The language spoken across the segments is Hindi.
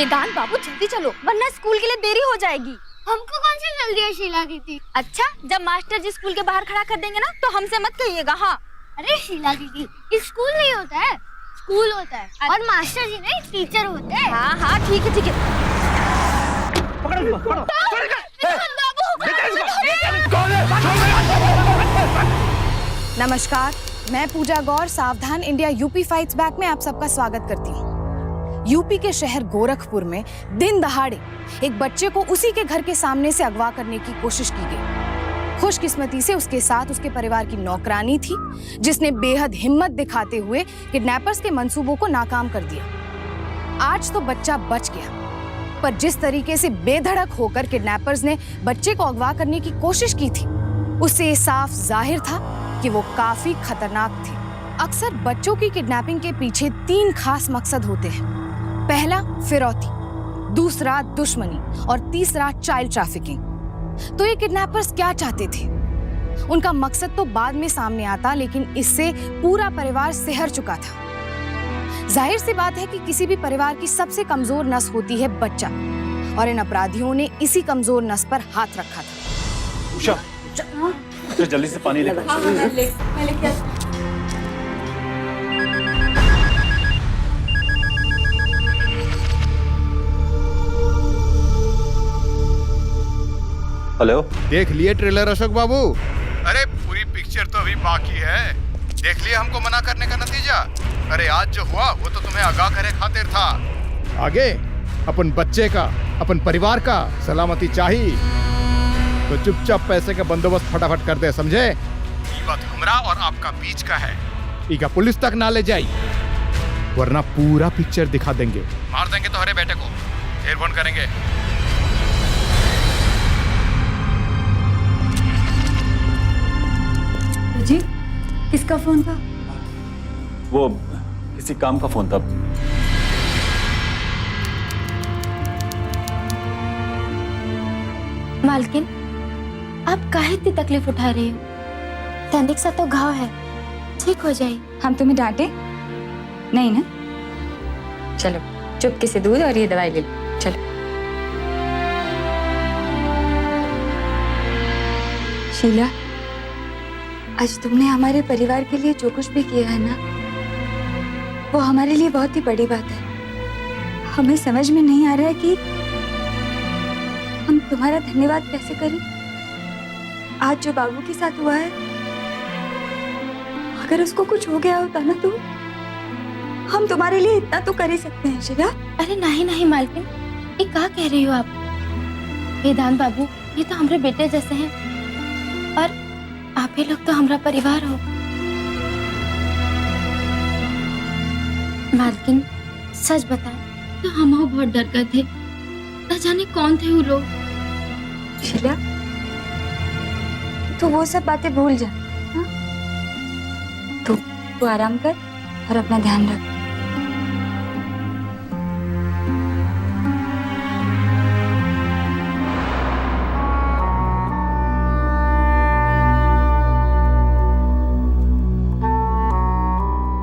वेदांत बाबू जल्दी चलो वरना स्कूल के लिए देरी हो जाएगी। हमको कौन सी जल्दी है शीला दीदी? अच्छा, जब मास्टर जी स्कूल के बाहर खड़ा कर देंगे ना तो हमसे मत कहिएगा। हाँ अरे शीला दीदी, स्कूल नहीं होता है, स्कूल होता है और मास्टर जी नहीं टीचर होते हैं। हाँ हाँ ठीक है ठीक है। नमस्कार, मैं पूजा गौर सावधान इंडिया यूपी फाइट्स बैक में आप सबका स्वागत करती हूँ। यूपी के शहर गोरखपुर में दिन दहाड़े एक बच्चे को उसी के घर के सामने से अगवा करने की कोशिश की गई। खुशकिस्मती से उसके साथ उसके परिवार की नौकरानी थी, जिसने बेहद हिम्मत दिखाते हुए किडनैपर्स के मंसूबों को नाकाम कर दिया। आज तो बच्चा बच गया, पर जिस तरीके से बेधड़क होकर किडनैपर्स ने बच्चे को अगवा करने की कोशिश की थी, उससे साफ जाहिर था कि वो काफी खतरनाक थे। अक्सर बच्चों की किडनैपिंग के पीछे 3 खास मकसद होते हैं। पहला फिरौती, दूसरा दुश्मनी और तीसरा चाइल्ड ट्रैफिकिंग। तो ये किडनैपर्स क्या चाहते थे? उनका मकसद तो बाद में सामने आता, लेकिन इससे पूरा परिवार सिहर चुका था। जाहिर सी बात है कि किसी भी परिवार की सबसे कमजोर नस होती है बच्चा, और इन अपराधियों ने इसी कमजोर नस पर हाथ रखा था। उषा, जल्दी से पानी लेकर। हेलो, देख लिए ट्रेलर अशोक बाबू? अरे पूरी पिक्चर तो अभी बाकी है। देख लिए हमको मना करने का नतीजा? अरे आज जो हुआ वो तो तुम्हें आगाह करे खातिर था। आगे अपन बच्चे का, अपन परिवार का सलामती चाहिए, तो चुपचाप पैसे का बंदोबस्त फटाफट कर दे, समझे? ये बात हमरा और आपका बीच का है, इका पुलिस तक ना ले जाई, वरना पूरा पिक्चर दिखा देंगे, मार देंगे तो हरे बेटे को, एयरबोन करेंगे। जी, किसका फोन था? वो किसी काम का फोन था। मालकिन, आप काहे इतनी तकलीफ उठा रही हो? तनिक सा तो घाव है, ठीक हो जाए। हम तुम्हें डांटे नहीं ना? चलो चुपके से दूध और ये दवाई ले लो, चलो। शीला, आज तुमने हमारे परिवार के लिए जो कुछ भी किया है ना, वो हमारे लिए बहुत ही बड़ी बात है। हमें समझ में नहीं आ रहा है कि हम तुम्हारा धन्यवाद कैसे करें। आज जो बाबू के साथ हुआ है, अगर उसको कुछ हो गया होता ना, तो हम तुम्हारे लिए इतना तो कर ही सकते हैं शीला। अरे नहीं नहीं मालकिन, ये क्या कह रही हो आप? वेदांत बाबू ये तो हमारे बेटे जैसे हैं, और आप ही लोग तो हमारा परिवार हो। मालकिन सच बता तो हम बहुत डर गए थे, न जाने कौन थे वो लोग। शीला, तू वो सब बातें भूल जा, हाँ? तू आराम कर और अपना ध्यान रख।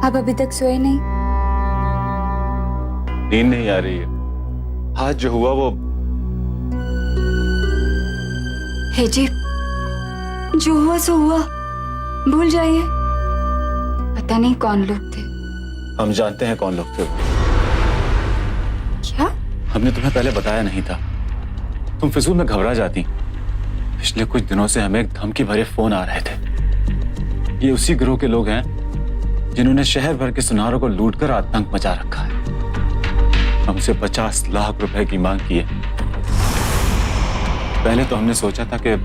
आप अभी तक सोए नहीं? नींद नहीं आ रही है। आज जो हुआ वो हे जी, जो हुआ सो हुआ, भूल जाइए। पता नहीं कौन लोग थे। हम जानते हैं कौन लोग थे। क्या? हमने तुम्हें पहले बताया नहीं था, तुम फिजूल में घबरा जाती। पिछले कुछ दिनों से हमें धमकी भरे फोन आ रहे थे। ये उसी गिरोह के लोग हैं जिन्होंने शहर भर के सुनारों को लूटकर आतंक मचा रखा है। हमसे 50 लाख रुपए की मांग की है। पहले तो हमने सोचा था कि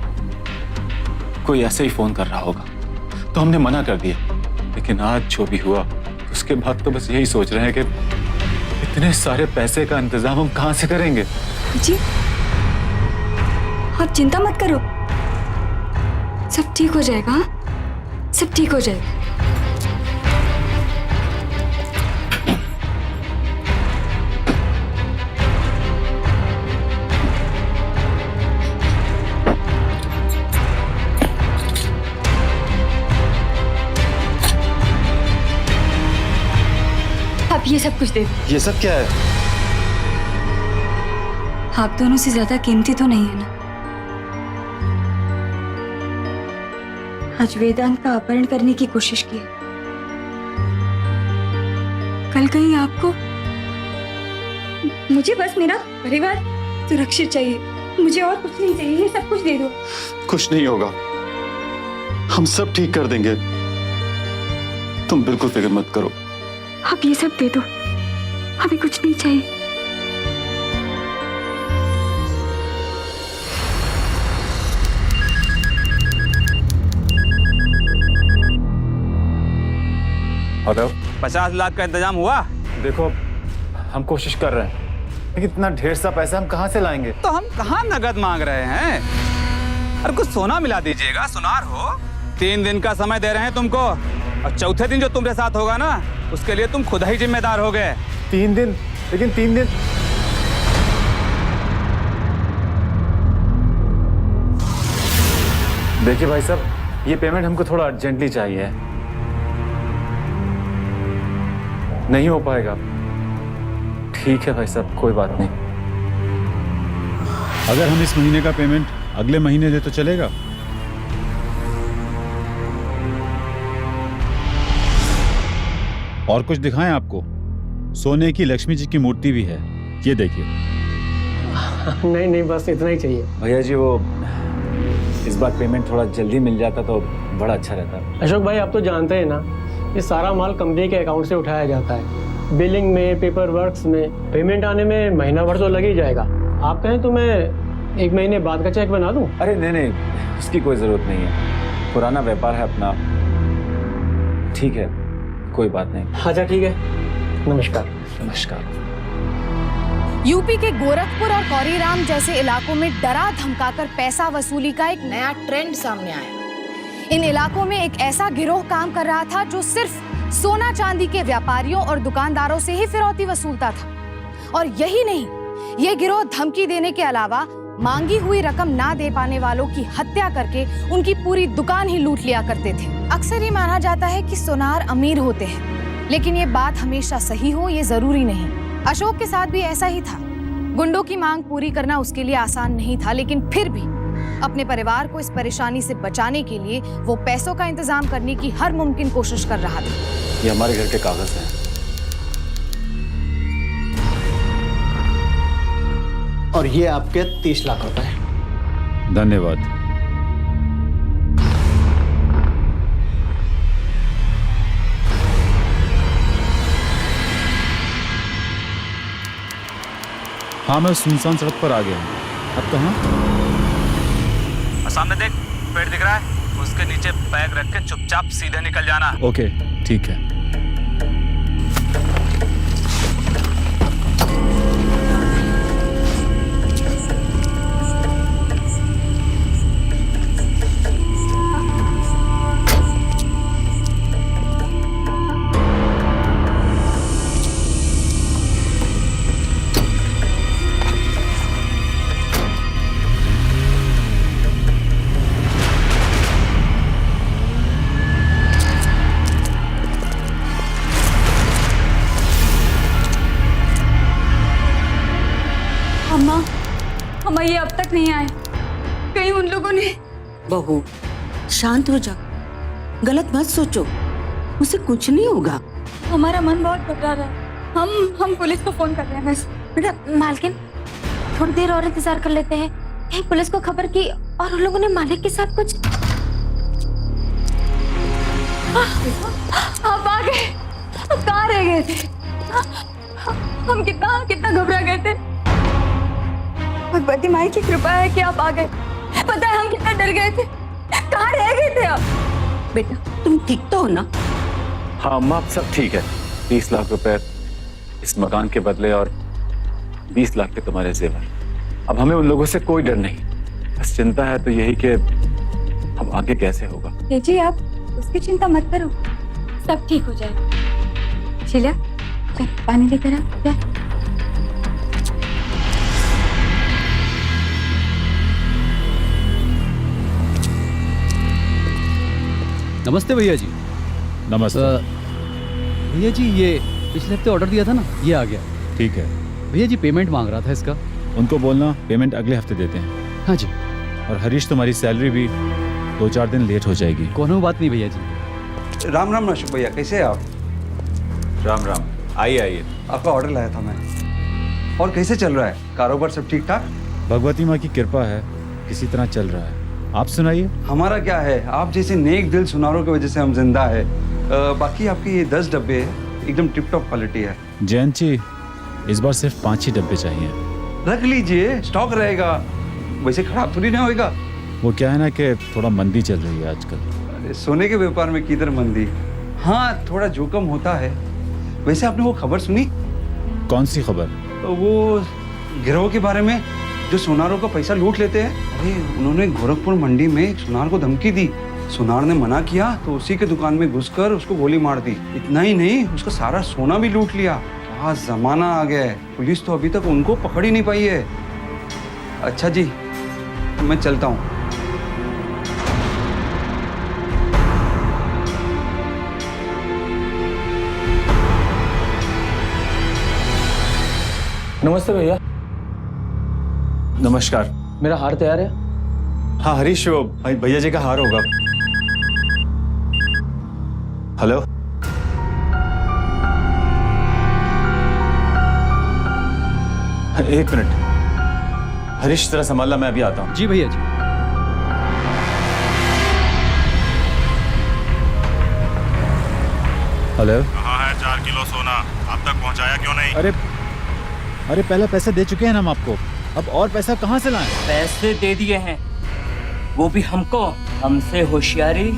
कोई ऐसे ही फोन कर रहा होगा, तो हमने मना कर दिया। लेकिन आज जो भी हुआ, उसके बाद तो बस यही सोच रहे हैं कि इतने सारे पैसे का इंतजाम हम कहां से करेंगे। जी, आप चिंता मत करो, सब ठीक हो जाएगा। हाँ? सब ठीक हो जाएगा। आप ये सब कुछ दे दो। ये सब क्या है? आप दोनों से ज्यादा कीमती तो नहीं है ना? आज वेदांत का अपहरण करने की कोशिश की। कल कहीं आपको, मुझे बस मेरा परिवार सुरक्षित चाहिए, मुझे और कुछ नहीं चाहिए, ये सब कुछ दे दो। कुछ नहीं होगा, हम सब ठीक कर देंगे, तुम बिल्कुल फिक्र मत करो। आप ये सब दे दो, हमें कुछ नहीं चाहिए। हेलो, 50 लाख का इंतजाम हुआ? देखो हम कोशिश कर रहे हैं, लेकिन इतना ढेर सा पैसा हम कहाँ से लाएंगे? तो हम कहाँ नगद मांग रहे हैं? अरे कुछ सोना मिला दीजिएगा, सुनार हो। 3 दिन का समय दे रहे हैं तुमको, और चौथे दिन जो तुम्हारे साथ होगा ना, उसके लिए तुम खुद ही जिम्मेदार हो गए। 3 दिन? लेकिन 3 दिन देखिए भाई साहब, ये पेमेंट हमको थोड़ा अर्जेंटली चाहिए, नहीं हो पाएगा। ठीक है भाई साहब, कोई बात नहीं। अगर हम इस महीने का पेमेंट अगले महीने दे तो चलेगा? और कुछ दिखाएं आपको? सोने की लक्ष्मी जी की मूर्ति भी है, ये देखिए। नहीं नहीं, बस इतना ही चाहिए। भैया जी, वो इस बार पेमेंट थोड़ा जल्दी मिल जाता तो बड़ा अच्छा रहता। अशोक भाई, आप तो जानते हैं ना, ये सारा माल कंपनी के अकाउंट से उठाया जाता है। बिलिंग में, पेपर वर्क्स में, पेमेंट आने में महीना भर तो लग ही जाएगा। आप कहें तो मैं 1 महीने बाद का चेक बना दूं? अरे नहीं नहीं, उसकी कोई जरूरत नहीं है, पुराना व्यापार है अपना। ठीक है, कोई बात नहीं। अच्छा ठीक है, नमस्कार। नमस्कार। यूपी के गोरखपुर और कौरीराम जैसे इलाकों में डरा धमकाकर पैसा वसूली का एक नया ट्रेंड सामने आया। इन इलाकों में एक ऐसा गिरोह काम कर रहा था जो सिर्फ सोना चांदी के व्यापारियों और दुकानदारों से ही फिरौती वसूलता था। और यही नहीं, ये गिरोह धमकी देने के अलावा मांगी हुई रकम ना दे पाने वालों की हत्या करके उनकी पूरी दुकान ही लूट लिया करते थे। अक्सर ये माना जाता है कि सोनार अमीर होते हैं, लेकिन ये बात हमेशा सही हो ये जरूरी नहीं। अशोक के साथ भी ऐसा ही था। गुंडों की मांग पूरी करना उसके लिए आसान नहीं था, लेकिन फिर भी अपने परिवार को इस परेशानी से बचाने के लिए वो पैसों का इंतजाम करने की हर मुमकिन कोशिश कर रहा था। ये हमारे घर के कागज हैं। और ये आपके 30 लाख रुपए। धन्यवाद। हाँ, मैं सुनसान सड़क पर आ गया हूँ। अब कहाँ? सामने देख, पेड़ दिख रहा है, उसके नीचे बैग रख के चुपचाप सीधे निकल जाना। ओके, ठीक है। अम्मा, ये अब तक नहीं आए, कहीं उन लोगों ने। बहू, शांत हो जा, गलत मत सोचो, उसे कुछ नहीं होगा। हमारा मन बहुत घबरा रहा है। हम पुलिस को फोन कर रहे हैं बस। बेटा मालकिन, थोड़ी देर और इंतजार कर लेते हैं। कहीं पुलिस को खबर की और उन लोगों ने मालिक के साथ कुछ। आप आ गए, आप कहाँ रह गए थे? हम कितना घबरा गए थे। भगवती माई की कृपा है कि आप आ गए। पता है हम कितना डर गए थे। कहाँ रह गए थे आप? बेटा, तुम ठीक तो हो ना? हाँ अम्मा, अब सब ठीक है। 30 लाख रुपए इस मकान के बदले और 20 लाख के तुम्हारे जेवर। अब हमें उन लोगों से कोई डर नहीं। बस चिंता है तो यही कि अब आगे कैसे होगा। जी आप उसकी चिंता मत करो, सब ठीक हो जाएगा। शीला, चल पानी लेकर आ। नमस्ते भैया जी। नमस्ते। भैया जी, ये पिछले हफ्ते ऑर्डर दिया था ना, ये आ गया। ठीक है। भैया जी, पेमेंट मांग रहा था इसका। उनको बोलना पेमेंट अगले हफ्ते देते हैं। हाँ जी। और हरीश, तुम्हारी सैलरी भी 2-4 दिन लेट हो जाएगी। कोनो बात नहीं भैया जी। राम राम अशोक भैया, कैसे हैं आप? राम राम। आइए आइए। आपका ऑर्डर लाया था मैं। और कैसे चल रहा है कारोबार, सब ठीक ठाक? भगवती माँ की कृपा है, किसी तरह चल रहा है। आप सुनाइए। हमारा क्या है, आप जैसे नेक दिल सुनारों की वजह से हम जिंदा है। बाकी आपके ये 10 डब्बे एकदम टिप टॉप क्वालिटी है। जयंत जी, इस बार सिर्फ 5 ही डब्बे चाहिए। रख लीजिए, स्टॉक रहेगा, वैसे खराब थोड़ी ना होएगा। वो क्या है ना कि थोड़ा मंदी चल रही है आजकल। अरे सोने के व्यापार में किधर मंदी? हाँ, थोड़ा जोखिम होता है। वैसे आपने वो खबर सुनी? कौन सी खबर? वो गिरोह के बारे में जो सुनारों का पैसा लूट लेते हैं। अरे उन्होंने गोरखपुर मंडी में एक सुनार को धमकी दी। सुनार ने मना किया तो उसी के दुकान में घुसकर उसको गोली मार दी। इतना ही नहीं, उसका सारा सोना भी लूट लिया। क्या जमाना आ गया है, पुलिस तो अभी तक उनको पकड़ ही नहीं पाई है। अच्छा जी, मैं चलता हूँ। नमस्ते भैया। नमस्कार। मेरा हार तैयार है? हाँ हरीश, वो भैया जी का हार होगा। हेलो। एक मिनट हरीश, जरा संभालना, मैं अभी आता हूँ। जी भैया जी। हेलो। कहाँ है 4 किलो सोना? अब तक पहुँचाया क्यों नहीं? अरे पहले पैसे दे चुके हैं ना हम आपको, अब और पैसा कहाँ से लाएं? पैसे दे दिए हैं, वो भी हमको। हमसे होशियारी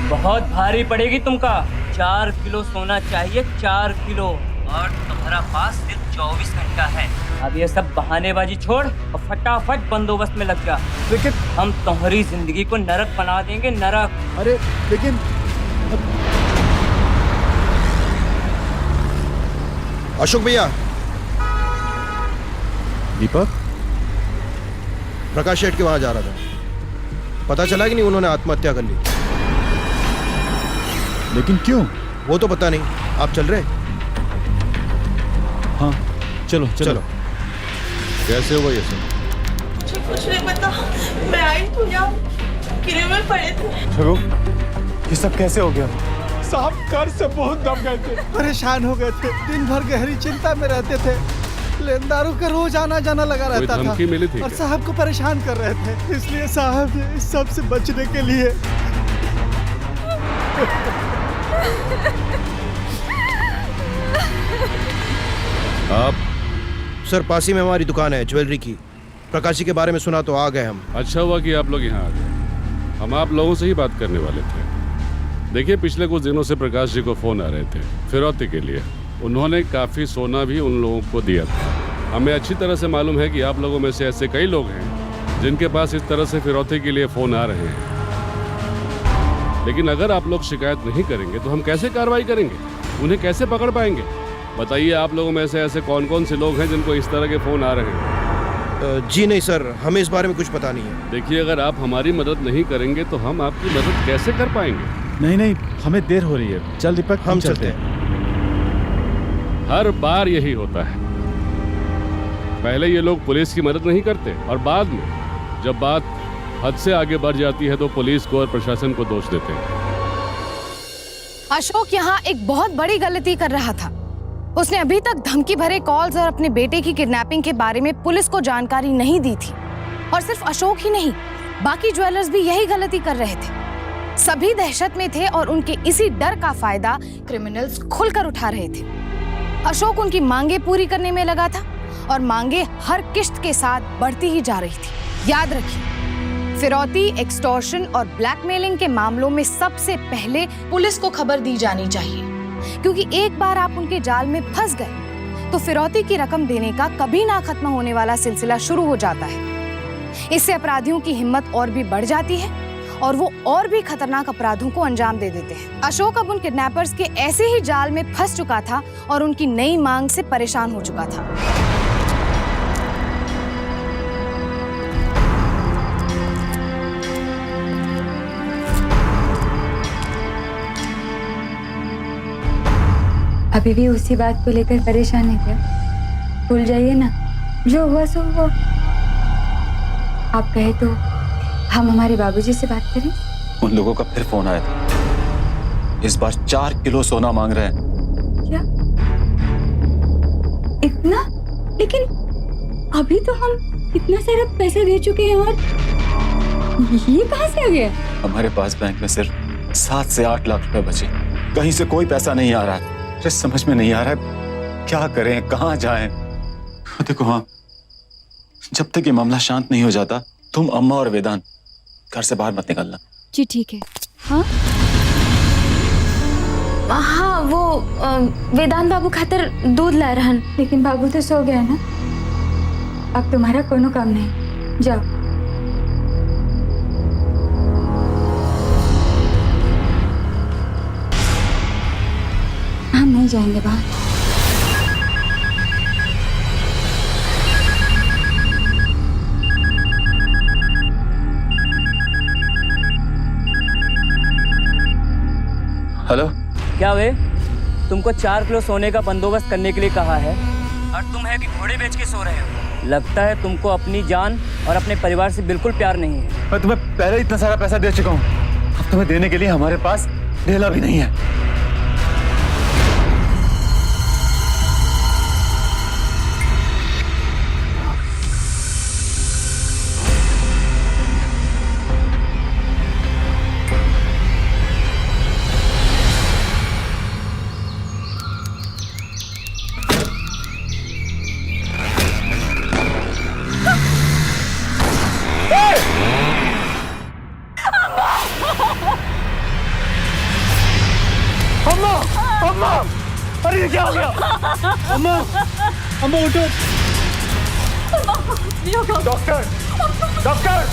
बहुत भारी पड़ेगी तुमका। 4 किलो सोना चाहिए, 4 किलो, और तुम्हारा पास सिर्फ 24 घंटा है। अब ये सब बहानेबाजी छोड़ और फटाफट बंदोबस्त में लग जा। लेकिन हम तुम्हारी जिंदगी को नरक बना देंगे, नरक। अरे लेकिन अशोक भैया। दीपक, प्रकाश शेठ के वहां जा रहा था, पता चला कि नहीं उन्होंने आत्महत्या कर ली। लेकिन क्यों? वो तो पता नहीं। आप चल रहे? हाँ चलो चलो, चलो। कैसे हुआ ये सब? मुझे कुछ नहीं पता, मैं आई तो यहाँ गिरे में पड़े थे। ये सब कैसे हो गया? साहब घर से बहुत दब गए थे, परेशान हो गए थे, दिन भर गहरी चिंता में रहते थे। लेनदारों का रोज आना जाना लगा रहता था मिली थी और साहब को परेशान कर रहे थे। इसलिए साहब ने इस सब से बचने के लिए आप सर, पास ही में हमारी दुकान है ज्वेलरी की। प्रकाशी के बारे में सुना तो आ गए हम। अच्छा हुआ कि आप लोग यहाँ आ गए। हम आप लोगों से ही बात करने वाले थे। देखिए, पिछले कुछ दिनों से प्रकाश जी को फोन आ रहे थे फिरौती के लिए। उन्होंने काफ़ी सोना भी उन लोगों को दिया था। हमें अच्छी तरह से मालूम है कि आप लोगों में से ऐसे कई लोग हैं जिनके पास इस तरह से फिरौती के लिए फ़ोन आ रहे हैं। लेकिन अगर आप लोग शिकायत नहीं करेंगे तो हम कैसे कार्रवाई करेंगे, उन्हें कैसे पकड़ पाएंगे? बताइए, आप लोगों में से ऐसे कौन कौन से लोग हैं जिनको इस तरह के फ़ोन आ रहे हैं? जी नहीं सर, हमें इस बारे में कुछ पता नहीं है। देखिए, अगर आप हमारी मदद नहीं करेंगे तो हम आपकी मदद कैसे कर पाएंगे? नहीं, हमें देर हो रही है। चल दीपक, हम चलते हैं। हर बार यही होता है। पहले ये लोग पुलिस की मदद नहीं करते और बाद में जब बात हद से आगे बढ़ जाती है तो पुलिस को और प्रशासन को दोष देते हैं। अशोक यहाँ एक बहुत बड़ी गलती कर रहा था। उसने अभी तक धमकी भरे कॉल्स और अपने बेटे की किडनैपिंग के बारे में पुलिस को जानकारी नहीं दी थी। और सिर्फ अशोक ही नहीं, बाकी ज्वेलर्स भी यही गलती कर रहे थे। सभी दहशत में थे और उनके इसी डर का फायदा क्रिमिनल्स खुलकर उठा रहे थे। अशोक उनकी मांगे पूरी करने में लगा था और मांगे हर किश्त के साथ बढ़ती ही जा रही थी। याद रखिए, फिरौती, एक्सटॉर्शन और ब्लैकमेलिंग के मामलों में सबसे पहले पुलिस को खबर दी जानी चाहिए, क्योंकि एक बार आप उनके जाल में फंस गए तो फिरौती की रकम देने का कभी ना खत्म होने वाला सिलसिला शुरू हो जाता है। इससे अपराधियों की हिम्मत और भी बढ़ जाती है और वो और भी खतरनाक अपराधों को अंजाम दे देते हैं। अशोक अब उन किडनैपर्स के ऐसे ही जाल में फंस चुका था और उनकी नई मांग से परेशान हो चुका था। अभी भी उसी बात को लेकर परेशान है क्या? भूल जाइए ना, जो हुआ सो हुआ। आप कहे तो हम हमारे बाबूजी से बात करें। उन लोगों का फिर फोन आया था। इस बार 4 किलो सोना मांग रहे हैं। क्या इतना? लेकिन अभी तो हम इतना सारा पैसा दे चुके हैं और ये कहाँ से आ गया? हमारे पास बैंक में सिर्फ 7 से 8 लाख रुपए बचे। कहीं से कोई पैसा नहीं आ रहा है। मुझे समझ में नहीं आ रहा है क्या करें, कहाँ जाएं। देखो हाँ, जब तक ये मामला शांत नहीं हो जाता तुम अम्मा और वेदांत घर से बाहर मत निकलना। जी ठीक है। हाँ हाँ, वो वेदांत बाबू खातिर दूध ला रहन। लेकिन बाबू तो सो गया ना, अब तुम्हारा कोनो काम नहीं, जाओ। हम नहीं जाएंगे बाहर। हेलो, क्या वे तुमको 4 किलो सोने का बंदोबस्त करने के लिए कहा है और तुम है कि घोड़े बेच के सो रहे हो? लगता है तुमको अपनी जान और अपने परिवार से बिल्कुल प्यार नहीं है। मैं तुम्हें पहले इतना सारा पैसा दे चुका हूँ। अब तुम्हें देने के लिए हमारे पास ढेला भी नहीं है। अम्मा, अरे ये क्या हो गया? अम्मा, अम्मा उठो। डॉक्टर, डॉक्टर,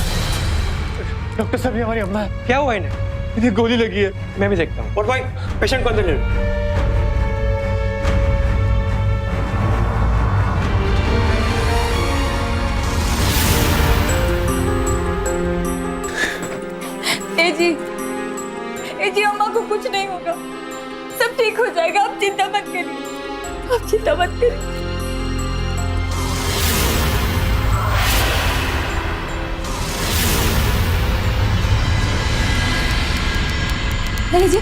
डॉक्टर साहब, ये हमारी अम्मा है। क्या हुआ इन्हें? इन्हें गोली लगी है। मैं भी देखता हूँ। और भाई, पेशेंट को अंदर ले लो। ए जी, अम्मा को कुछ नहीं होगा, सब ठीक हो जाएगा, आप चिंता मत करिए, आप चिंता मत करिए। जी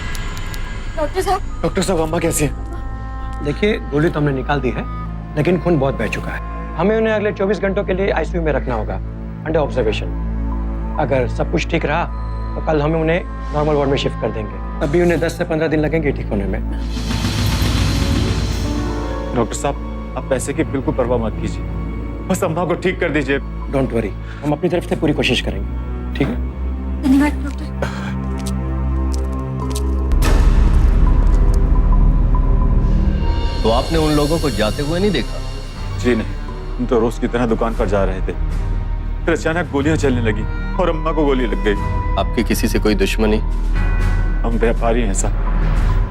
डॉक्टर साहब, अम्मा कैसी है? देखिए, गोली तो हमने निकाल दी है, लेकिन खून बहुत बह चुका है। हमें उन्हें अगले 24 घंटों के लिए आईसीयू में रखना होगा, अंडर ऑब्जर्वेशन। अगर सब कुछ ठीक रहा तो कल हम उन्हें नॉर्मल वार्ड में शिफ्ट कर देंगे। अभी उन्हें 10 से 15 दिन लगेंगे ठीक होने में। डॉक्टर साहब, आप पैसे की बिल्कुल परवाह मत कीजिए, बस अम्मा को ठीक कर दीजिए। डोंट वरी, हम अपनी तरफ से पूरी कोशिश करेंगे, ठीक है? धन्यवाद डॉक्टर। तो आपने उन लोगों को जाते हुए नहीं देखा? जी नहीं, हम तो रोज की तरह दुकान पर जा रहे थे, फिर अचानक गोलियां चलने लगी और अम्मा को गोली लग गई। आपकी किसी से कोई दुश्मनी? हम व्यापारी हैं साहब,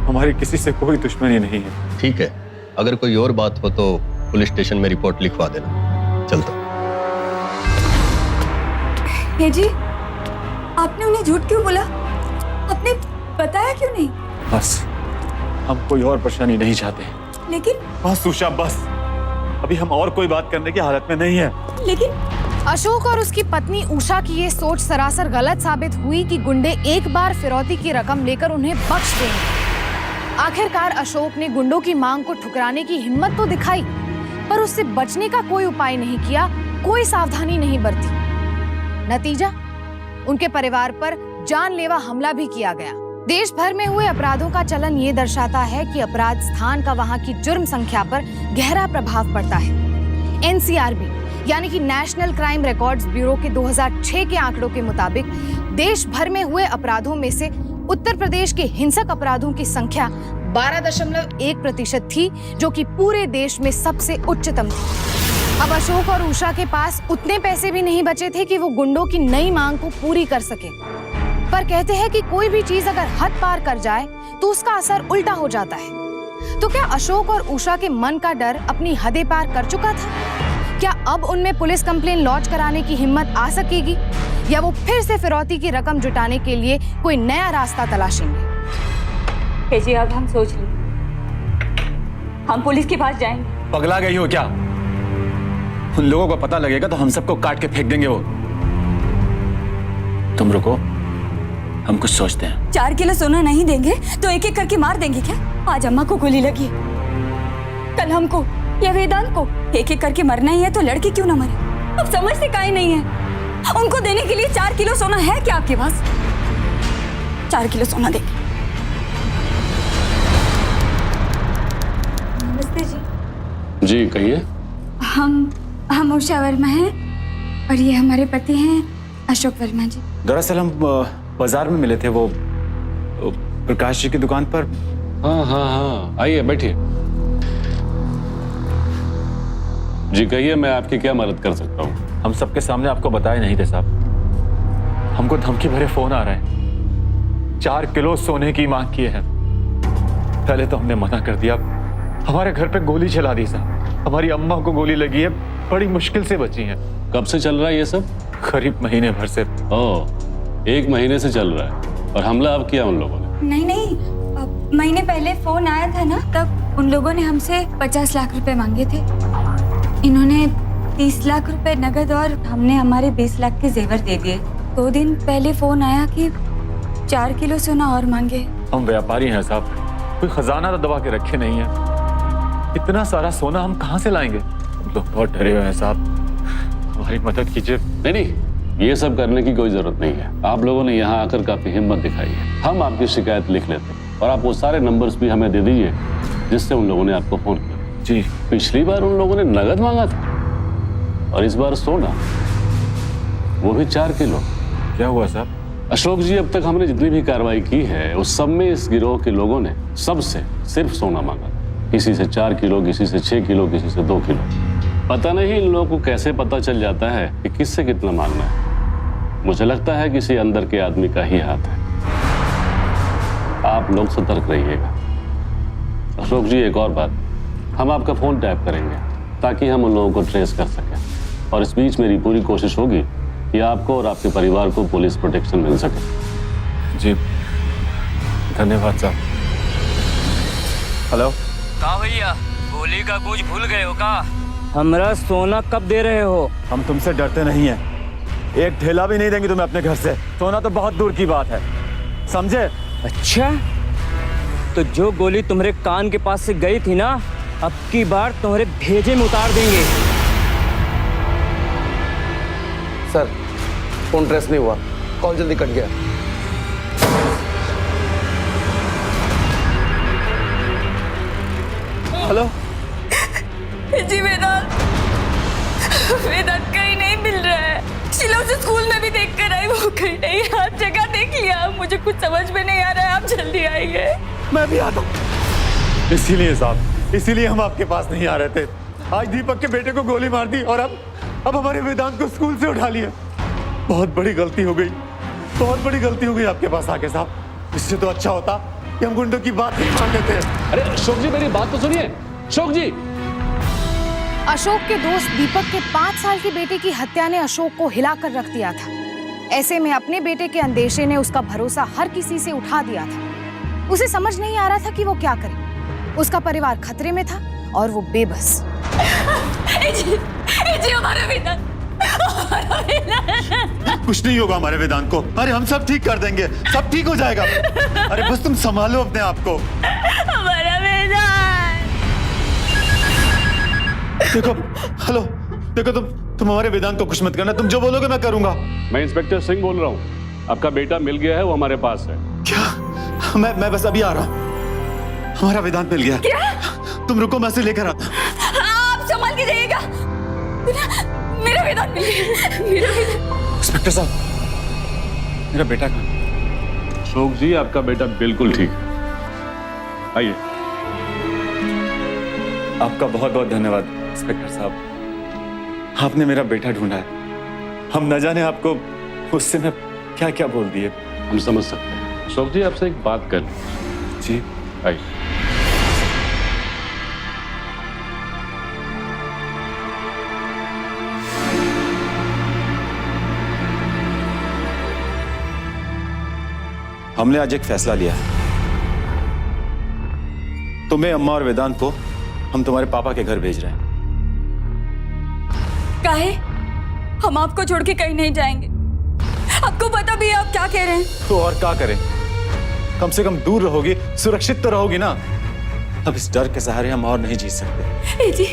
हमारी किसी से कोई दुश्मनी नहीं है। ठीक है, अगर कोई और बात हो तो पुलिस स्टेशन में रिपोर्ट लिखवा देना। चलता। ये जी, आपने उन्हें झूठ क्यों बोला? आपने बताया क्यों नहीं? बस, हम कोई और परेशानी नहीं चाहते। लेकिन बस उषा, बस, अभी हम और कोई बात करने की हालत में नहीं है। लेकिन अशोक और उसकी पत्नी उषा की ये सोच सरासर गलत साबित हुई कि गुंडे एक बार फिरौती की रकम लेकर उन्हें बख्श देंगे। आखिरकार अशोक ने गुंडों की मांग को ठुकराने की हिम्मत तो दिखाई, पर उससे बचने का कोई उपाय नहीं किया, कोई सावधानी नहीं बरती। नतीजा, उनके परिवार पर जानलेवा हमला भी किया गया। देश भर में हुए अपराधों का चलन ये दर्शाता है कि अपराध स्थान का वहां की जुर्म संख्या पर गहरा प्रभाव पड़ता है। एनसीआरबी यानी कि नेशनल क्राइम रिकॉर्ड्स ब्यूरो के 2006 के आंकड़ों के मुताबिक देश भर में हुए अपराधों में से उत्तर प्रदेश के हिंसक अपराधों की संख्या 12.1% थी, जो कि पूरे देश में सबसे उच्चतम थी। अब अशोक और उषा के पास उतने पैसे भी नहीं बचे थे कि वो गुंडों की नई मांग को पूरी कर सके। पर कहते हैं कि कोई भी चीज अगर हद पार कर जाए तो उसका असर उल्टा हो जाता है। तो क्या अशोक और उषा के मन का डर अपनी हदें पार कर चुका था? क्या अब उनमें पुलिस कंप्लेन लॉन्च कराने की हिम्मत आ सकेगी, या वो फिर से फिरौती की रकम जुटाने के लिए कोई नया रास्ता तलाशेंगे? जी, अब हम सोच लें, हम पुलिस के पास जाएंगे। पगला गई हो क्या? उन लोगों को पता लगेगा तो हम सबको काट के फेंक देंगे वो। तुम रुको, हम कुछ सोचते हैं। 4 किलो सोना नहीं देंगे तो एक एक करके मार देंगे क्या? आज अम्मा को गोली लगी, कल हमको या वेदांत को। एक एक करके मरना ही है तो लड़के क्यों ना मरे? अब समझते काहे नहीं है? उनको देने के लिए 4 किलो सोना है क्या आपके पास? 4 किलो सोना देंगे। नमस्ते जी। जी कहिए। हम उषा वर्मा हैं और ये हमारे पति हैं अशोक वर्मा जी। दरअसल हम बाजार में मिले थे, वो प्रकाश जी की दुकान पर। हाँ, आइए बैठिए। जी कहिए, मैं आपकी क्या मदद कर सकता हूँ? हम सबके सामने आपको बताए नहीं थे साहब। हमको धमकी भरे फोन आ रहे हैं, 4 किलो सोने की मांग किए हैं। पहले तो हमने मना कर दिया, हमारे घर पे गोली चला दी साहब। हमारी अम्मा को गोली लगी है, बड़ी मुश्किल से बची हैं। कब से चल रहा है ये सब? करीब महीने भर से। ओह, 1 महीने से चल रहा है। और हमला अब किया उन लोगों ने? नहीं, महीने पहले फोन आया था ना, तब उन लोगों ने हमसे 50 लाख रुपए मांगे थे। इन्होंने 30 लाख रुपए नगद और हमने हमारे 20 लाख के जेवर दे दिए। 2 दिन पहले फोन आया कि 4 किलो सोना और मांगे। हम व्यापारी हैं साहब, कोई खजाना तो दबा के रखे नहीं है। इतना सारा सोना हम कहाँ से लाएंगे? हम लोग बहुत डरे हुए हैं साहब, हमारी मदद कीजिए। नहीं, ये सब करने की कोई जरूरत नहीं है। आप लोगों ने यहाँ आकर काफी हिम्मत दिखाई है। हम आपकी शिकायत लिख लेते हैं और आप वो सारे नंबर्स भी हमें दे दीजिए जिससे उन लोगों ने आपको फोन किया। जी, पिछली बार उन लोगों ने नगद मांगा था और इस बार सोना, वो भी 4 किलो। क्या हुआ साहब? अशोक जी, अब तक हमने जितनी भी कार्रवाई की है उस सब में इस गिरोह के लोगों ने सबसे सिर्फ सोना मांगा। किसी से 4 किलो, किसी से 6 किलो, किसी से 2 किलो। पता नहीं इन लोगों को कैसे पता चल जाता है कि किससे कितना मांगना है। मुझे लगता है किसी अंदर के आदमी का ही हाथ है। आप लोग सतर्क रहिएगा। अशोक जी, एक और बात, हम आपका फोन टैप करेंगे ताकि हम उन लोगों को ट्रेस कर सकें। और इस बीच मेरी पूरी कोशिश होगी कि आपको और आपके परिवार को पुलिस प्रोटेक्शन मिल सके। जी, धन्यवाद साहब। हेलो। का भैया, गोली का कुछ भूल गए हो का? हमरा सोना कब दे रहे हो? हम तुमसे डरते नहीं हैं। एक ढेला भी नहीं देंगे तुम्हें अपने घर से। सोना तो बहुत दूर की बात है, समझे? अच्छा, तो जो गोली तुम्हारे कान के पास से गई थी ना, अब की बार तुम्हारे भेजे में उतार देंगे। सर, फोन ट्रेस नहीं हुआ, कॉल जल्दी कट गया। हेलो जी, वेदांत कहीं नहीं मिल रहा है। शीला उसे स्कूल में भी देख कर आई, वो कहीं नहीं। हर जगह देख लिया, मुझे कुछ समझ में नहीं आ रहा है। आप जल्दी आइए। मैं भी आता हूँ। इसीलिए साहब, इसीलिए हम आपके पास नहीं आ रहे थे। आज दीपक के बेटे को गोली मार दी और अब हमारे वेदांत को स्कूल से उठा लिया। बहुत बड़ी गलती हो गई, बहुत बड़ी गलती हो गई आपके पास आके साहब। इससे तो अच्छा होता कि हम गुंडों की बात नहीं मान लेते। अरे अशोक जी, मेरी बात तो सुनिए। अशोक जी, अशोक के दोस्त दीपक के 5 साल की बेटे की हत्या ने अशोक को हिलाकर रख दिया था। ऐसे में अपने बेटे के अंदेशे ने उसका भरोसा हर किसी से उठा दिया था। उसे समझ नहीं आ रहा था कि वो क्या करे। उसका परिवार खतरे में था और वो बेबस। कुछ नहीं होगा हमारे वेदांत को। अरे हम सब ठीक कर देंगे, सब ठीक हो जाएगा। अरे बस तुम संभालो अपने आप को। हमारा वेदांत। देखो, हेलो, देखो तुम हमारे वेदांत को कुछ मत करना। तुम जो बोलोगे मैं करूंगा। मैं इंस्पेक्टर सिंह बोल रहा हूँ। आपका बेटा मिल गया है, वो हमारे पास है। क्या? मैं बस अभी आ रहा हूँ। हमारा वेदांत मिल गया। क्या? तुम रुको, मैं उसे लेकर आता। आप संभाल के जाइएगा। मेरा वेदांत मिल गया। मेरा वेदांत। इंस्पेक्टर साहब, मेरा बेटा कहाँ? अशोक जी, आपका बेटा बिल्कुल ठीक है। आइए। आपका बहुत बहुत धन्यवाद इंस्पेक्टर साहब। आपने मेरा बेटा ढूंढा है। हम न जाने आपको उससे मैं क्या क्या बोल दिए। हम समझ सकते हैं। अशोक जी, आपसे एक बात कर। जी, आइए। हमने आज एक फैसला लिया। तुम्हें, अम्मा और वेदांत को हम तुम्हारे पापा के घर भेज रहे हैं। काहे? हम आपको छोड़ के कहीं नहीं जाएंगे। आपको पता भी है आप क्या कह रहे हैं? तो और क्या करें? कम से कम दूर रहोगी, सुरक्षित तो रहोगी ना। अब इस डर के सहारे हम और नहीं जी सकते। जी,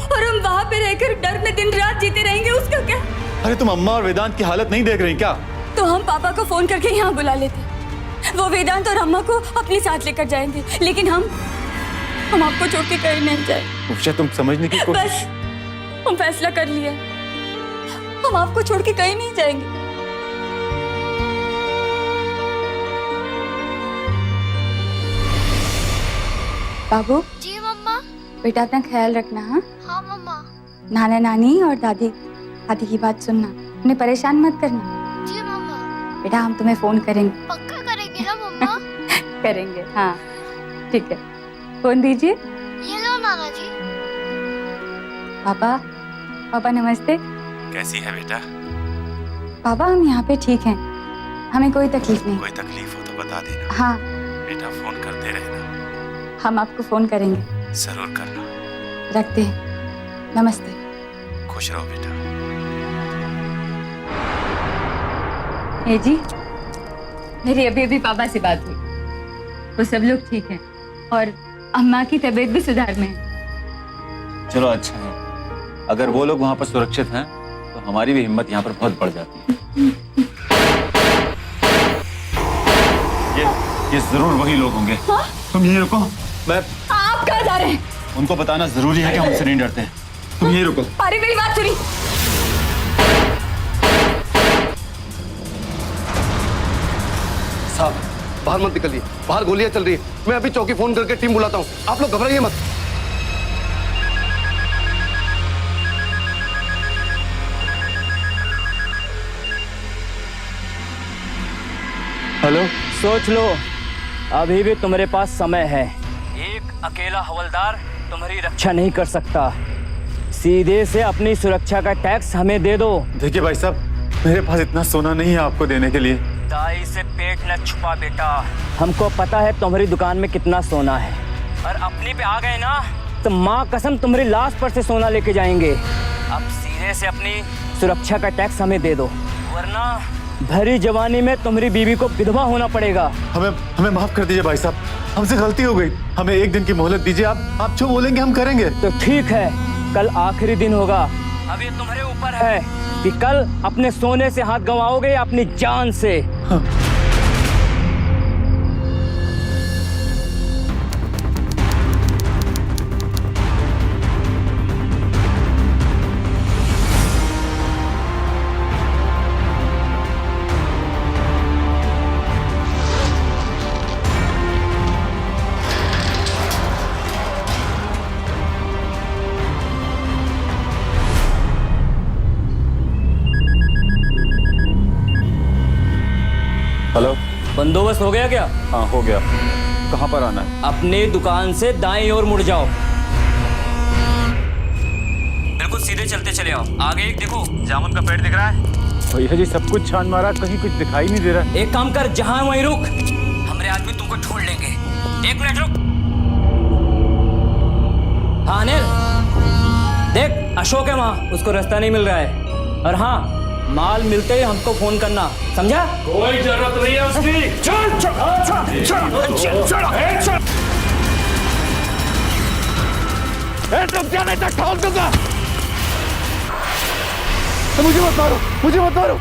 और हम वहाँ पे रहकर डर में दिन रात जीते रहेंगे, उसका क्या? अरे तुम अम्मा और वेदांत की हालत नहीं देख रही क्या? तो हम पापा को फोन करके यहाँ बुला लेते। वो वेदांत और अम्मा को अपने साथ लेकर जाएंगे, लेकिन हम आपको छोड़ के कहीं नहीं जाएंगे। उषा, तुम समझने की कोशिश। बस हम फैसला कर लिया, हम आपको छोड़ के कहीं नहीं जाएंगे। बाबू। जी मम्मा। बेटा अपना ख्याल रखना। हाँ हाँ मम्मा। नाना नानी और दादी दादी की बात सुनना, उन्हें परेशान मत करना। जी मम्मा। बेटा हम तुम्हें फोन करेंगे। पक्का करेंगे ना मम्मा? करेंगे, हाँ ठीक है। फोन दीजिए। ये लो नाना जी। पापा, पापा नमस्ते। कैसी है बेटा? पापा हम यहाँ पे ठीक हैं, हमें कोई तकलीफ नहीं। कोई तकलीफ हो तो बता देना। हाँ बेटा फोन करते रहना। हम आपको फोन करेंगे। जरूर करना। रखते हैं, नमस्ते। खुश रहो बेटा। ए जी, मेरी अभी अभी पापा से बात हुई, वो सब लोग ठीक हैं और अम्मा की तबीयत भी सुधार में है। चलो अच्छा है, अगर वो लोग वहाँ पर सुरक्षित हैं तो हमारी भी हिम्मत यहाँ पर बहुत बढ़ जाती है। ये जरूर वही लोग होंगे। हाँ? तुम यहीं रुको, मैं। आप कहाँ जा रहे हैं? उनको बताना जरूरी है कि हम उनसे नहीं डरते हैं। तुम यहीं रुको। अरे मेरी बात सुनी। साहब बाहर मत निकलिए, बाहर गोलियां चल रही है। मैं अभी चौकी फोन करके टीम बुलाता हूँ, आप लोग घबराइए मत। हेलो। सोच लो, अभी भी तुम्हारे पास समय है। एक अकेला हवलदार तुम्हारी रक्षा नहीं कर सकता। सीधे से अपनी सुरक्षा का टैक्स हमें दे दो। देखिए भाई साहब, मेरे पास इतना सोना नहीं है आपको देने के लिए। दाई से पेट न छुपा बेटा, हमको पता है तुम्हारी दुकान में कितना सोना है, और अपनी पे आ गए ना तो माँ कसम तुम्हारी लाश पर से सोना लेके जाएंगे। अब सीधे से अपनी सुरक्षा का टैक्स हमें दे दो, वरना भरी जवानी में तुम्हारी बीवी को विधवा होना पड़ेगा। हमें माफ कर दीजिए भाई साहब, हमसे गलती हो गई। हमें एक दिन की मोहलत दीजिए। आप जो बोलेंगे हम करेंगे। तो ठीक है, कल आखिरी दिन होगा। अब ये तुम्हारे ऊपर है कि कल अपने सोने से हाथ गंवाओगे या अपनी जान से। हाँ। हेलो, बंदोबस्त हो गया क्या? हाँ हो गया। कहाँ पर आना है? अपनी दुकान से दाएं ओर मुड़ जाओ, बिल्कुल सीधे चलते चले आओ। आगे एक देखो, जामुन का पेड़ दिख रहा है? भैया जी सब कुछ छान मारा, कहीं कुछ दिखाई नहीं दे रहा। एक काम कर, जहां वहीं रुक, हमारे आदमी तुमको ढूंढ लेंगे। एक मिनट रुक। हाँ अनिल, देख अशोक है वहां, उसको रास्ता नहीं मिल रहा है। और हाँ, माल मिलते ही हमको फोन करना, समझा? कोई जरूरत नहीं है उसकी। चल चल चल चल चल रुक जा, नहीं तो ठोक दूंगा। मुझे मत मारो, मुझे मत मारो।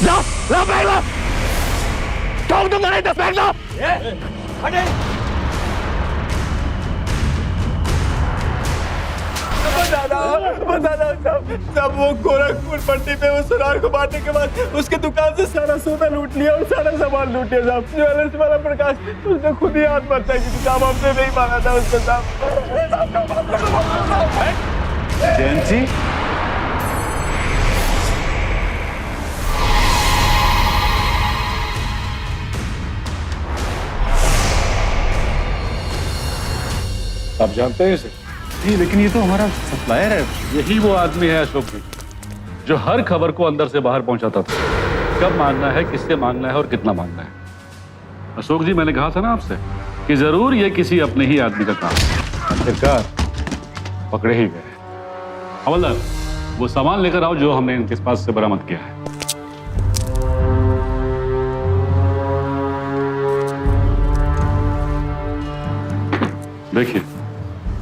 ला ला बैग ला, ठोक दूंगा नहीं तो बैग ला। हटे। बताना सब वो गोरखपुर पट्टी पे वो सुनार को मारने के बाद उसके दुकान से सारा सोना लूट लिया और सारा सामान लूट लिया साहब। ज्वेलर्स वाला प्रकाश उसने खुद ही आत्महत्या की थी साहब, हमने नहीं माना था उसको साहब। जयंत जी, आप जानते हैं इसे? जी लेकिन ये तो हमारा सप्लायर है। यही वो आदमी है अशोक जी, जो हर खबर को अंदर से बाहर पहुंचाता था। कब मानना है, किससे मानना है और कितना मानना है। अशोक जी, मैंने कहा था ना आपसे कि जरूर ये किसी अपने ही आदमी का काम है। आखिरकार पकड़े ही गए। हवलदार, वो सामान लेकर आओ जो हमने इनके पास से बरामद किया है। देखिए,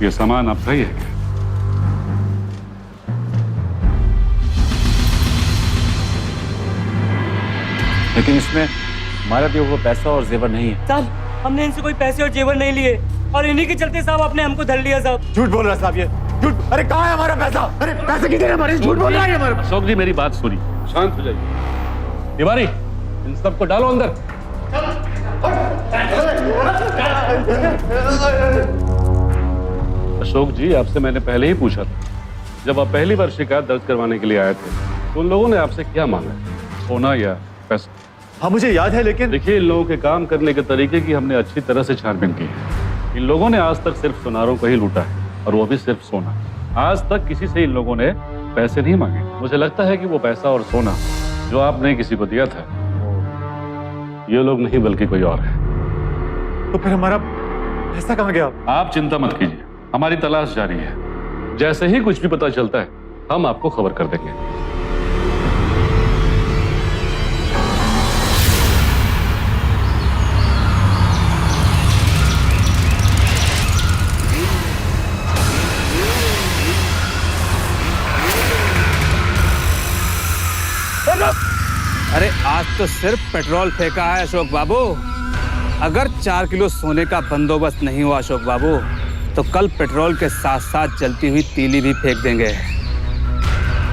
ये सामान आपका ही है क्या? लेकिन इसमें हमारा दिया हुआ पैसा और जेवर नहीं है। साहब, हमने इनसे कोई पैसे और जेवर नहीं लिए और इन्हीं के चलते साहब आपने हमको धर लिया साहब। झूठ बोल रहा है साहब, ये झूठ। अरे कहाँ है हमारा पैसा? अरे पैसे किधर है हमारे? झूठ बोल रहा है हमारे। अशोक जी, मेरी बात सुनिए, शांत हो जाइए। तिवारी, इन सबको डालो अंदर। अशोक जी, आपसे मैंने पहले ही पूछा था, जब आप पहली बार शिकायत दर्ज करवाने के लिए आए थे तो उन लोगों ने आपसे क्या मांगा, सोना या पैसा? हाँ, मुझे याद है, लेकिन देखिए, इन लोगों के काम करने के तरीके की हमने अच्छी तरह से छानबीन की है। इन लोगों ने आज तक सिर्फ सुनारों को ही लूटा है, और वो भी सिर्फ सोना। आज तक किसी से इन लोगों ने पैसे नहीं मांगे। मुझे लगता है कि वो पैसा और सोना जो आपने किसी को दिया था, ये लोग नहीं बल्कि कोई और है। तो फिर हमारा पैसा कहाँ गया? आप चिंता मत कीजिए, हमारी तलाश जारी है। जैसे ही कुछ भी पता चलता है हम आपको खबर कर देंगे। अरे आज तो सिर्फ पेट्रोल फेंका है अशोक बाबू। अगर 4 किलो सोने का बंदोबस्त नहीं हुआ अशोक बाबू, तो कल पेट्रोल के साथ साथ जलती हुई तीली भी फेंक देंगे।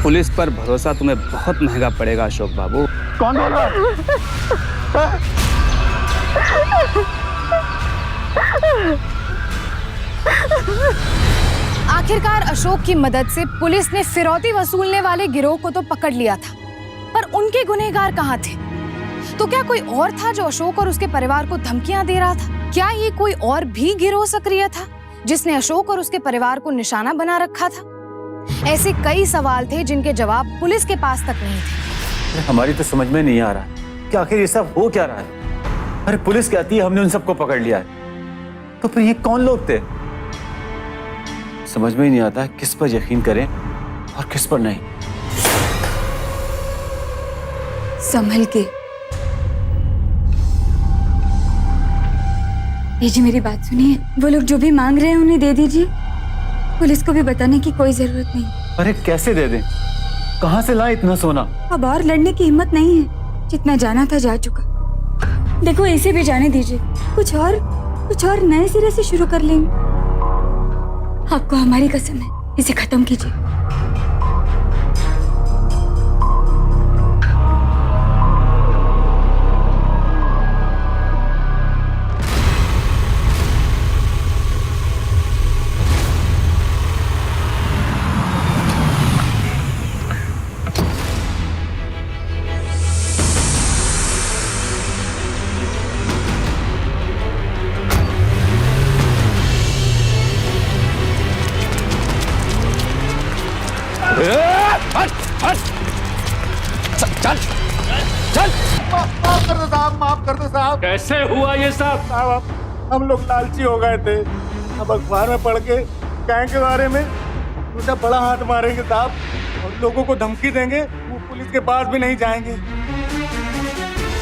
पुलिस पर भरोसा तुम्हें बहुत महंगा पड़ेगा अशोक बाबू। कौन बोल रहा है? आखिरकार अशोक की मदद से पुलिस ने फिरौती वसूलने वाले गिरोह को तो पकड़ लिया था, पर उनके गुनहगार कहाँ थे? तो क्या कोई और था जो अशोक और उसके परिवार को धमकियां दे रहा था? क्या ये कोई और भी गिरोह सक्रिय था जिसने अशोक और उसके परिवार को निशाना बना रखा था? ऐसे कई सवाल थे जिनके जवाब पुलिस के पास तक नहीं थे। हमारी तो समझ में नहीं आ रहा कि आखिर ये सब हो क्या रहा है। अरे पुलिस कहती है हमने उन सबको पकड़ लिया है, तो फिर ये कौन लोग थे? समझ में ही नहीं आता किस पर यकीन करें और किस पर नहीं। संभल के। ये जी, मेरी बात सुनिए। वो लोग जो भी मांग रहे हैं उन्हें दे दीजिए। पुलिस को भी बताने की कोई जरूरत नहीं। अरे कैसे दे दें? कहां से लाए इतना सोना? अब और लड़ने की हिम्मत नहीं है। जितना जाना था जा चुका। देखो, इसे भी जाने दीजिए। कुछ और नए सिरे से शुरू कर लेंगे। आपको हमारी कसम है, इसे खत्म कीजिए। माफ कर दो साहब। कैसे हुआ ये सब? साहब, हम लोग लालची हो गए थे। अब अखबार में पढ़ के गैंग के बारे में उनका बड़ा हाथ मारेंगे साहब, और लोगों को धमकी देंगे। वो पुलिस के पास भी नहीं जाएंगे,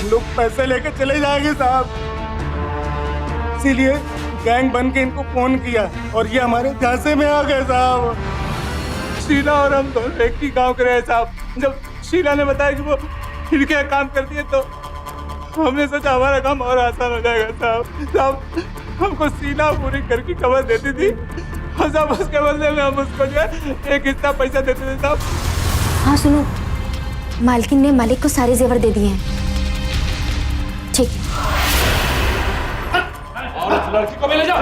लोग पैसे लेके चले जाएंगे साहब। इसीलिए गैंग बन के इनको फोन किया और ये हमारे झांसे में आ गए साहब। शीला और हम दोनों एक ही गाँव के रहे साहब। जब शीला ने बताया कि वो खिड़कियाँ काम करती है तो हमने सोचा हमारा काम और आसान हो जाएगा साहब। हमको शीला पूरी घर की खबर देती थी और साहब उसके बदले में हम उसको जो है एक हिस्सा पैसा देते थे साहब। हाँ सुनो, मालकिन ने मालिक को सारे जेवर दे दिए हैं। ठीक है। और उस लड़की को भी ले जाओ।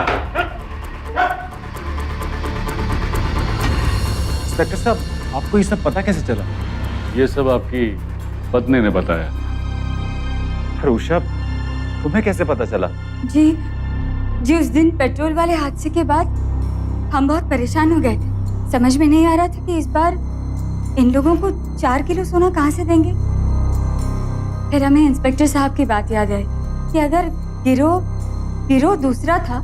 इंस्पेक्टर साहब, आपको ये सब पता कैसे चला? ये सब आपकी पत्नी ने बताया। उषा, तुम्हें कैसे पता चला? जी, उस दिन पेट्रोल वाले हादसे के बाद हम बहुत परेशान हो गए थे। समझ में नहीं आ रहा था कि इस बार इन लोगों को 4 किलो सोना कहाँ से देंगे। फिर हमें इंस्पेक्टर साहब की बात याद आई कि अगर गिरोह दूसरा था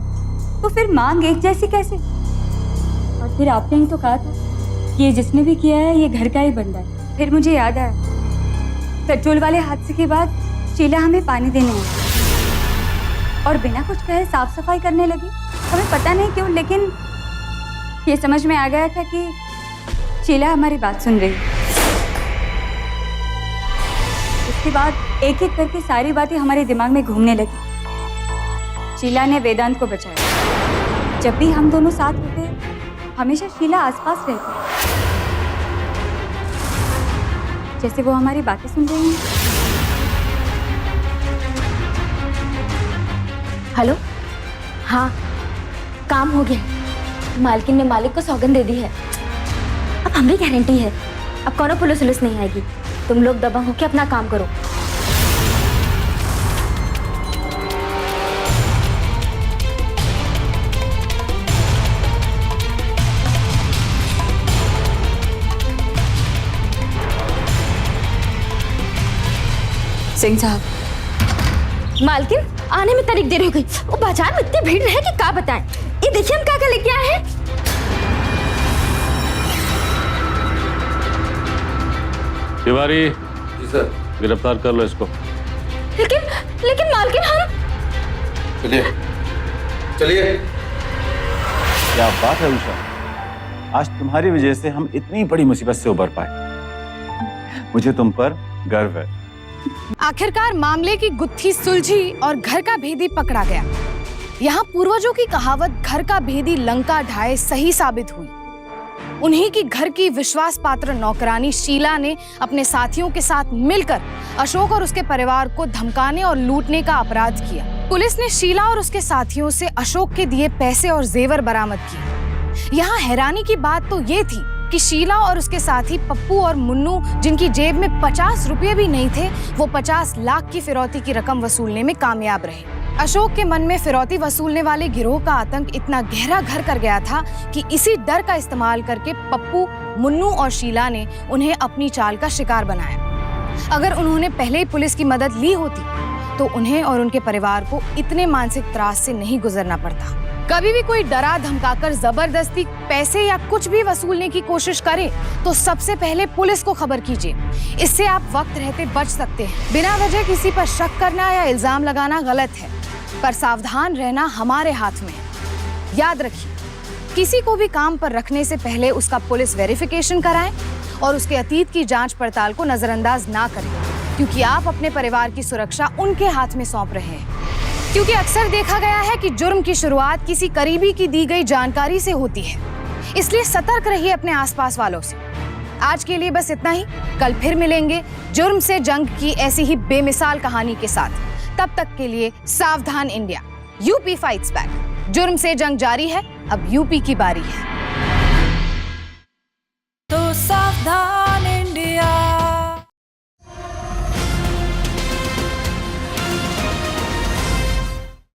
तो फिर मांग एक जैसी कैसे। और फिर आपने ही तो कहा था ये जिसने भी किया है ये घर का ही बंदा है। फिर मुझे याद आया, पेट्रोल वाले हादसे के बाद शीला हमें पानी देने आई और बिना कुछ कहे साफ सफाई करने लगी। हमें पता नहीं क्यों, लेकिन ये समझ में आ गया था कि शीला हमारी बात सुन रही। उसके बाद एक एक करके सारी बातें हमारे दिमाग में घूमने लगी। शीला ने वेदांत को बचाया। जब भी हम दोनों साथ होते हमेशा शीला आसपास रहती, जैसे वो हमारी बातें सुन रही हैं। हेलो, हाँ काम हो गया। मालकिन ने मालिक को सौगंध दे दी है। अब हमें गारंटी है अब कौनो पुलिस नहीं आएगी। तुम लोग दबंग होके अपना काम करो। सिंह साहब, मालकिन आने में तारीख देर हो गई। वो बाजार में इतनी भीड़ है कि क्या बताएं। ये देखिए हम क्या लेके आए हैं। तिवारी जी सर। गिरफ्तार कर लो इसको। लेकिन मालकिन हम। चलिए चलिए। क्या बात है उषा, आज तुम्हारी वजह से हम इतनी बड़ी मुसीबत से उबर पाए। मुझे तुम पर गर्व है। आखिरकार मामले की गुत्थी सुलझी और घर का भेदी पकड़ा गया। यहाँ पूर्वजों की कहावत घर का भेदी लंका ढाए सही साबित हुई। उन्हीं की घर की विश्वास पात्र नौकरानी शीला ने अपने साथियों के साथ मिलकर अशोक और उसके परिवार को धमकाने और लूटने का अपराध किया। पुलिस ने शीला और उसके साथियों से अशोक के दिए पैसे और जेवर बरामद किए। यहाँ हैरानी की बात तो ये थी कि शीला और उसके साथी पप्पू और मुन्नू, जिनकी जेब में 50 रुपए भी नहीं थे, वो 50 लाख की फिरौती की रकम वसूलने में कामयाब रहे। अशोक के मन में फिरौती वसूलने वाले गिरोह का आतंक इतना गहरा घर कर गया था कि इसी डर का इस्तेमाल करके पप्पू, मुन्नू और शीला ने उन्हें अपनी चाल का शिकार बनाया। अगर उन्होंने पहले ही पुलिस की मदद ली होती तो उन्हें और उनके परिवार को इतने मानसिक त्रास से नहीं गुजरना पड़ता। कभी भी कोई डरा धमकाकर जबरदस्ती पैसे या कुछ भी वसूलने की कोशिश करे तो सबसे पहले पुलिस को खबर कीजिए। इससे आप वक्त रहते बच सकते हैं। बिना वजह किसी पर शक करना या इल्जाम लगाना गलत है, पर सावधान रहना हमारे हाथ में है। याद रखिए, किसी को भी काम पर रखने से पहले उसका पुलिस वेरिफिकेशन कराएं और उसके अतीत की जांच पड़ताल को नजरअंदाज ना करें, क्योंकि आप अपने परिवार की सुरक्षा उनके हाथ में सौंप रहे हैं। क्योंकि अक्सर देखा गया है कि जुर्म की शुरुआत किसी करीबी की दी गई जानकारी से होती है। इसलिए सतर्क रहिए अपने आसपास वालों से। आज के लिए बस इतना ही। कल फिर मिलेंगे जुर्म से जंग की ऐसी ही बेमिसाल कहानी के साथ। तब तक के लिए सावधान इंडिया, यूपी फाइट्स बैक। जुर्म से जंग जारी है, अब यूपी की बारी है।